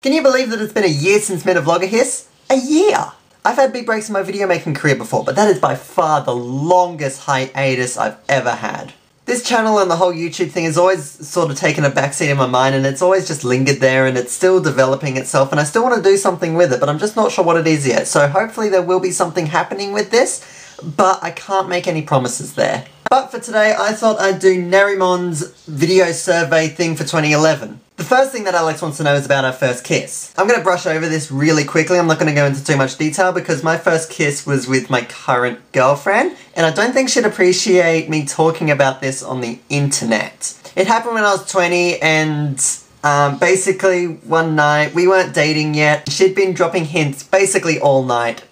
Can you believe that it's been a year since Mittopotahis? A year! I've had big breaks in my video making career before, but that is by far the longest hiatus I've ever had. This channel and the whole YouTube thing has always sort of taken a backseat in my mind, and it's always just lingered there, and it's still developing itself, and I still want to do something with it, but I'm just not sure what it is yet. So hopefully there will be something happening with this, but I can't make any promises there. But for today, I thought I'd do Nerimon's video survey thing for 2011. The first thing that Alex wants to know is about our first kiss. I'm going to brush over this really quickly. I'm not going to go into too much detail because my first kiss was with my current girlfriend, and I don't think she'd appreciate me talking about this on the internet. It happened when I was 20, and basically one night, we weren't dating yet. She'd been dropping hints basically all night.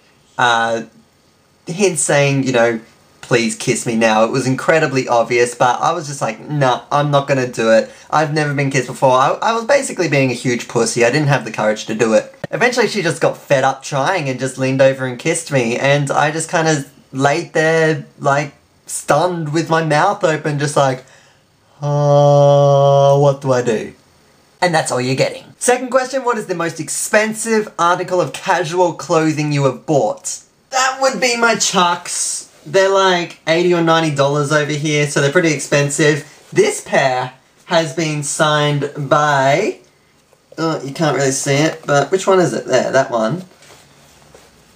Hints saying, you know, please kiss me now. It was incredibly obvious, but I was just like, nah, I'm not gonna do it. I've never been kissed before. I was basically being a huge pussy. I didn't have the courage to do it. Eventually she just got fed up trying and just leaned over and kissed me, and I just kind of laid there, like, stunned with my mouth open, just like, what do I do? And that's all you're getting. Second question, what is the most expensive article of casual clothing you have bought? That would be my Chucks. They're like $80 or $90 over here, so they're pretty expensive. This pair has been signed by... oh, you can't really see it, but which one is it? There, that one.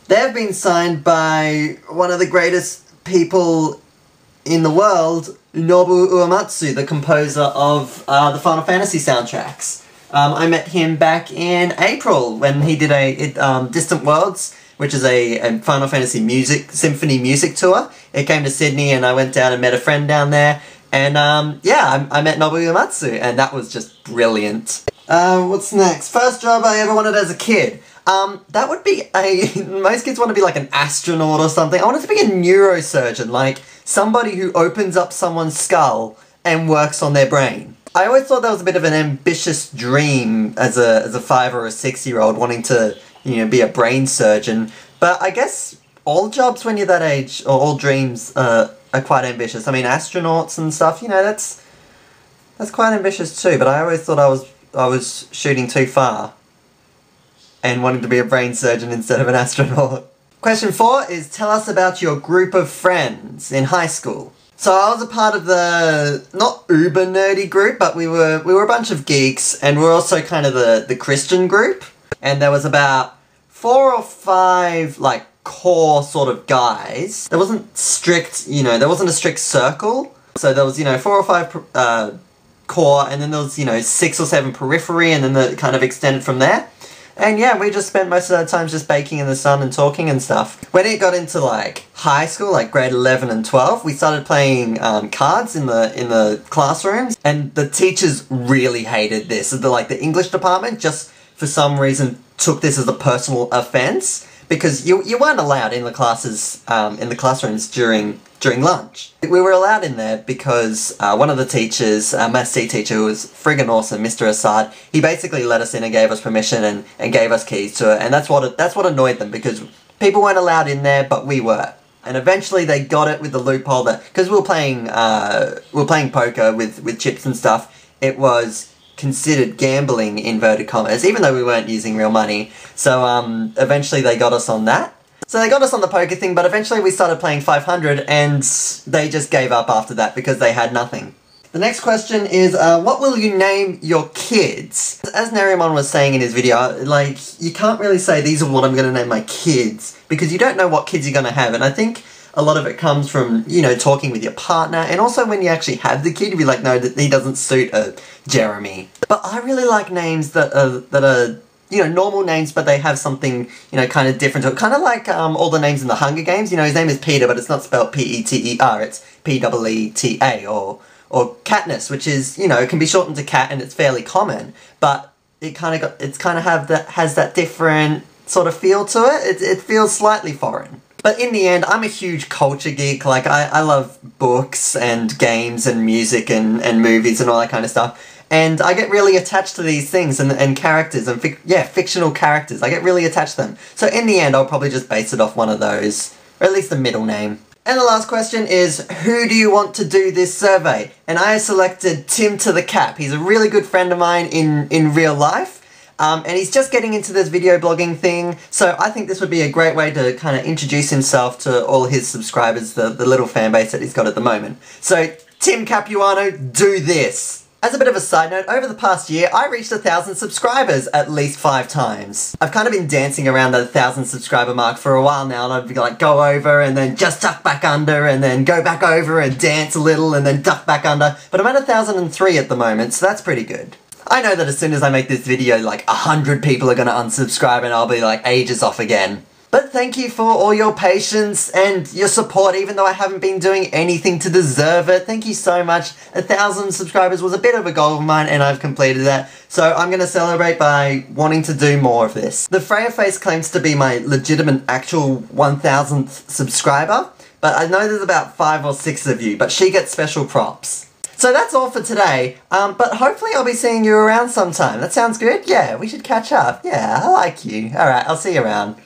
They've been signed by one of the greatest people in the world, Nobuo Uematsu, the composer of the Final Fantasy soundtracks. I met him back in April when he did a Distant Worlds, which is a Final Fantasy symphony music tour. It came to Sydney, and I went down and met a friend down there, and yeah, I met Nobuo Uematsu, and that was just brilliant. What's next? First job I ever wanted as a kid. That would be most kids want to be like an astronaut or something. I wanted to be a neurosurgeon, like somebody who opens up someone's skull and works on their brain. I always thought that was a bit of an ambitious dream as a 5 or a 6-year-old wanting to, you know, be a brain surgeon, but I guess all jobs when you're that age, or all dreams, are quite ambitious. I mean, astronauts and stuff, you know, that's quite ambitious too, but I always thought I was shooting too far and wanting to be a brain surgeon instead of an astronaut. Question 4 is, tell us about your group of friends in high school. So I was a part of the, not uber nerdy group, but we were a bunch of geeks, and we were also kind of the Christian group. And there was about 4 or 5, like, core sort of guys. There wasn't strict, you know, there wasn't a strict circle. So there was, you know, 4 or 5 core, and then there was, you know, 6 or 7 periphery, and then it kind of extended from there. And yeah, we just spent most of our time just baking in the sun and talking and stuff. When it got into, like, high school, like grade 11 and 12, we started playing cards in the classrooms, and the teachers really hated this. The English department just, for some reason, took this as a personal offense, because you weren't allowed in the classes, in the classrooms during lunch. We were allowed in there because one of the teachers, my C teacher, who was friggin' awesome, Mr. Assad, he basically let us in and gave us permission and gave us keys to it, and that's what annoyed them, because people weren't allowed in there, but we were. And eventually they got it with the loophole that, because we were playing poker with chips and stuff, it was considered gambling, inverted commas, even though we weren't using real money. So eventually they got us on that. So they got us on the poker thing, but eventually we started playing 500, and they just gave up after that because they had nothing. The next question is, what will you name your kids? As Nerimon was saying in his video, like, you can't really say these are what I'm going to name my kids, because you don't know what kids you're going to have, and I think a lot of it comes from, you know, talking with your partner, and also when you actually have the kid, you'd be like, no, he doesn't suit a Jeremy. But I really like names that are, you know, normal names, but they have something, you know, kind of different to it. Kind of like all the names in the Hunger Games. You know, his name is Peter, but it's not spelled P-E-T-E-R, it's P-E-E-T-A, or Katniss, which is, you know, it can be shortened to Cat, and it's fairly common, but it kind of has that different sort of feel to it. It feels slightly foreign. But in the end, I'm a huge culture geek. Like, I love books and games and music and movies and all that kind of stuff. And I get really attached to these things and characters and, fictional characters. I get really attached to them. So in the end, I'll probably just base it off one of those, or at least the middle name. And the last question is, who do you want to do this survey? And I selected Tim to the Cap. He's a really good friend of mine in real life. and he's just getting into this video blogging thing, so I think this would be a great way to kind of introduce himself to all his subscribers, the little fan base that he's got at the moment. So, Tim Capuano, do this! As a bit of a side note, over the past year, I reached 1,000 subscribers at least 5 times. I've kind of been dancing around that 1,000 subscriber mark for a while now, and I'd be like, go over, and then just duck back under, and then go back over and dance a little, and then duck back under. But I'm at 1,003 at the moment, so that's pretty good. I know that as soon as I make this video, like 100 people are gonna unsubscribe and I'll be like ages off again. But thank you for all your patience and your support, even though I haven't been doing anything to deserve it. Thank you so much. 1,000 subscribers was a bit of a goal of mine, and I've completed that. So I'm going to celebrate by wanting to do more of this. The Freya face claims to be my legitimate actual 1,000th subscriber, but I know there's about 5 or 6 of you, but she gets special props. So that's all for today, but hopefully I'll be seeing you around sometime. That sounds good? Yeah, we should catch up. Yeah, I like you. Alright, I'll see you around.